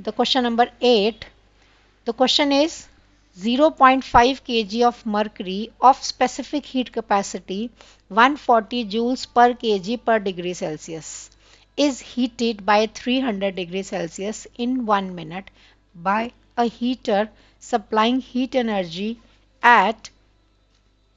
the question number 8. The question is 0.5 kg of mercury of specific heat capacity 140 joules per kg per degree Celsius is heated by 300 degrees Celsius in 1 minute by a heater supplying heat energy at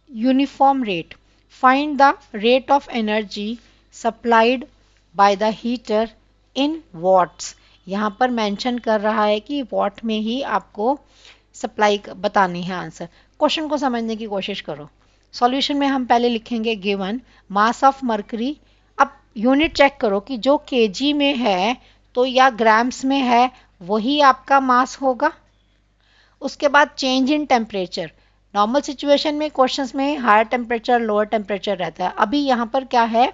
uniform rate. Find the rate of energy supplied by the heater in watts. यहाँ पर mention कर रहा है कि what में ही आपको supply बतानी है आंसर। क्वेश्चन को समझने की कोशिश करो। सॉल्यूशन में हम पहले लिखेंगे गिवन मास ऑफ मर्करी। अब यूनिट चेक करो कि जो केजी में है तो या ग्राम्स में है वही आपका मास होगा। उसके बाद change in temperature. Normal situation में क्वेश्चंस में हायर टेम्परेचर लोअर टेम्परेचर रहता है। अभी यहाँ पर क्या है,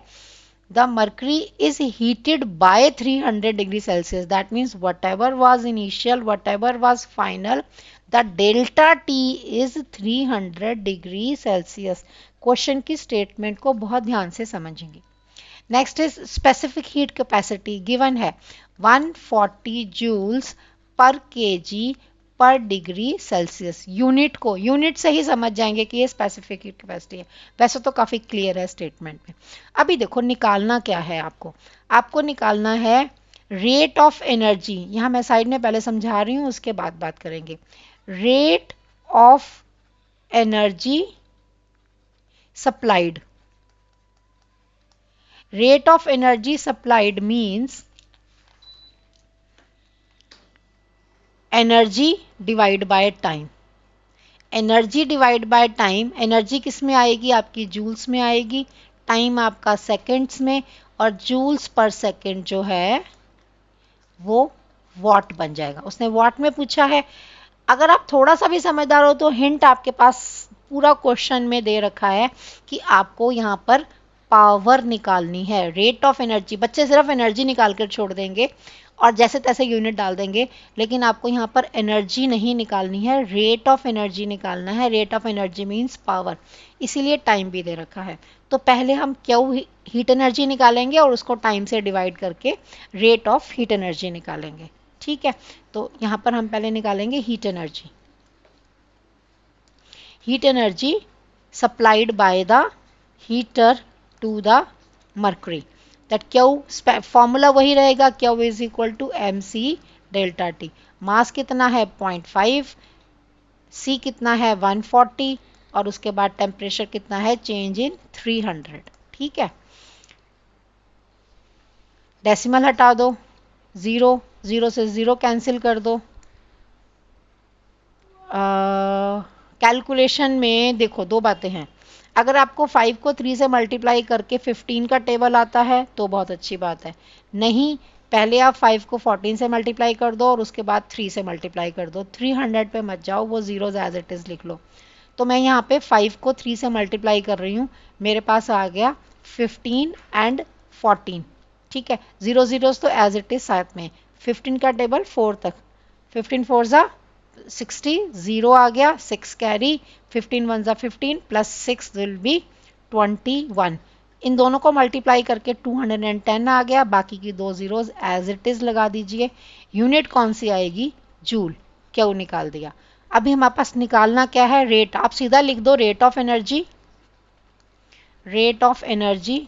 the mercury is heated bye 300 degree Celsius. That means what ever was initial what ever was final the delta T is 300 degree Celsius. Question की स्टेटमेंट को बहुत ध्यान से समझेंगे। Next is specific heat capacity given है 140 joules per KG पर degree Celsius. Unit को unit से ही समझ जाएंगे कि ये स्पेसिफिक हीट कैपेसिटी है। वैसे तो काफ़ी क्लियर है स्टेटमेंट में। अभी देखो निकालना क्या है आपको निकालना है रेट ऑफ एनर्जी। यहाँ मैं साइड में पहले समझा रही हूँ, उसके बाद बात करेंगे। Rate of energy supplied. Rate of energy supplied means energy divide by time. Energy divide by time. Energy किस में आएगी, आपकी जूल्स में आएगी, टाइम आपका सेकंड्स में, और जूल्स पर सेकंड जो है वो वॉट बन जाएगा। उसने वॉट में पूछा है। अगर आप थोड़ा सा भी समझदार हो तो हिंट आपके पास पूरा क्वेश्चन में दे रखा है कि आपको यहाँ पर पावर निकालनी है। रेट ऑफ एनर्जी, बच्चे सिर्फ एनर्जी निकाल कर छोड़ देंगे और जैसे तैसे यूनिट डाल देंगे, लेकिन आपको यहाँ पर एनर्जी नहीं निकालनी है, रेट ऑफ एनर्जी निकालना है। Rate of energy means power, इसीलिए टाइम भी दे रखा है। तो पहले हम क्यू हीट एनर्जी निकालेंगे और उसको टाइम से डिवाइड करके रेट ऑफ हीट एनर्जी निकालेंगे। ठीक है, तो यहाँ पर हम पहले निकालेंगे heat energy. Heat energy supplied by the heater to the mercury. That Q formula वही रहेगा, Q is equal to M C delta T. Mass कितना है 0.5, सी कितना है 140, और उसके बाद टेम्परेचर कितना है चेंज इन 300। ठीक है, डेसिमल हटा दो, 0 0 से 0 कैंसिल कर दो। कैलकुलेशन में देखो दो बातें हैं। अगर आपको 5 को 3 से मल्टीप्लाई करके 15 का टेबल आता है तो बहुत अच्छी बात है, नहीं पहले आप 5 को 14 से मल्टीप्लाई कर दो और उसके बाद 3 से मल्टीप्लाई कर दो। 300 पे मत जाओ, वो जीरोज एज इट इज़ लिख लो। तो मैं यहाँ पे 5 को 3 से मल्टीप्लाई कर रही हूँ, मेरे पास आ गया 15 एंड 14। ठीक है, जीरो जीरोज तो एज इट इज़ साथ में। 15 का टेबल 4 तक, 15 4 ज़ा 60, 0 आ गया, 6 कैरी, 15 1 ज़ा 15 प्लस 6 विल बी 21। इन दोनों को मल्टीप्लाई करके 210 आ गया, बाकी की दो जीरोज एज इट इज़ लगा दीजिए। यूनिट कौन सी आएगी, जूल। क्यों निकाल दिया। अभी हमारे पास निकालना क्या है, रेट। आप सीधा लिख दो rate of energy. Rate of energy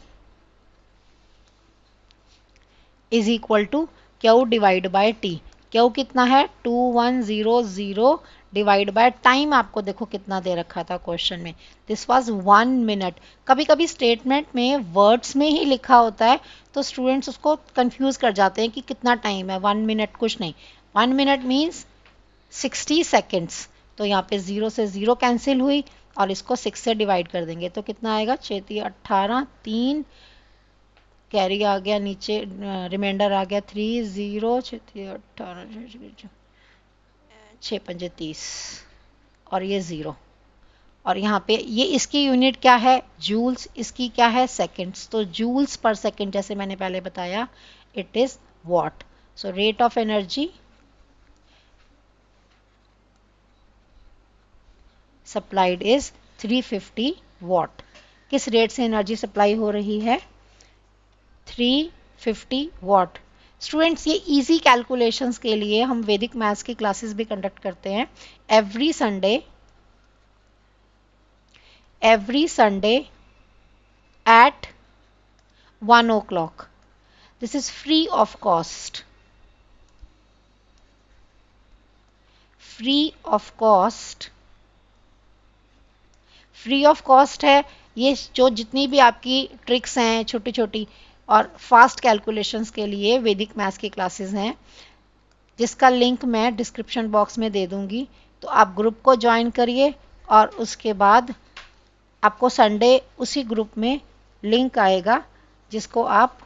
is equal to Q divide by T. Q कितना है 2100 डिवाइड बाय टाइम। आपको देखो कितना दे रखा था क्वेश्चन में, दिस वाज 1 मिनट। कभी कभी स्टेटमेंट में वर्ड्स में ही लिखा होता है तो स्टूडेंट्स उसको कंफ्यूज कर जाते हैं कि कितना टाइम है। 1 मिनट कुछ नहीं, 1 मिनट मीन्स 60 सेकेंड्स। तो यहाँ पे 0 से 0 कैंसिल हुई और इसको 6 से डिवाइड कर देंगे तो कितना आएगा 6 18, 3 कैरी आ गया नीचे, रिमाइंडर आ गया 3 0 6 18 6 5 30 और ये 0। और यहाँ पे ये इसकी यूनिट क्या है जूल्स, इसकी क्या है सेकेंड्स। तो जूल्स पर सेकेंड जैसे मैंने पहले बताया it is what. So rate of energy supplied is 350 what. किस रेट से एनर्जी सप्लाई हो रही है 350 वॉट। स्टूडेंट्स ये इजी कैलकुलेशंस के लिए हम वैदिक मैथ्स की क्लासेस भी कंडक्ट करते हैं every Sunday at 1 o'clock. This is free of cost. Free of cost, free of cost है ये। जो जितनी भी आपकी ट्रिक्स हैं छोटी छोटी और फास्ट कैलकुलेशंस के लिए वैदिक मैथ्स की क्लासेस हैं, जिसका लिंक मैं डिस्क्रिप्शन बॉक्स में दे दूंगी। तो आप ग्रुप को ज्वाइन करिए और उसके बाद आपको संडे उसी ग्रुप में लिंक आएगा जिसको आप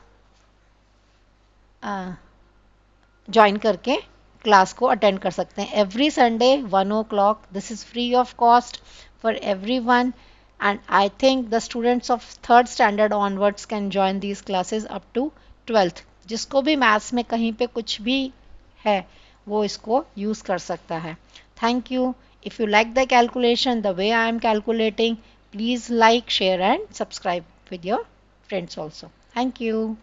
ज्वाइन करके क्लास को अटेंड कर सकते हैं। Every Sunday 1 o'clock, this is free of cost for every one, and I think the students of third standard onwards can join these classes up to 12th। जिसको भी मैथ्स में कहीं पे कुछ भी है वो इसको यूज़ कर सकता है। Thank you. If you like the calculation the way I am calculating, please like, share and subscribe with your friends also. Thank you.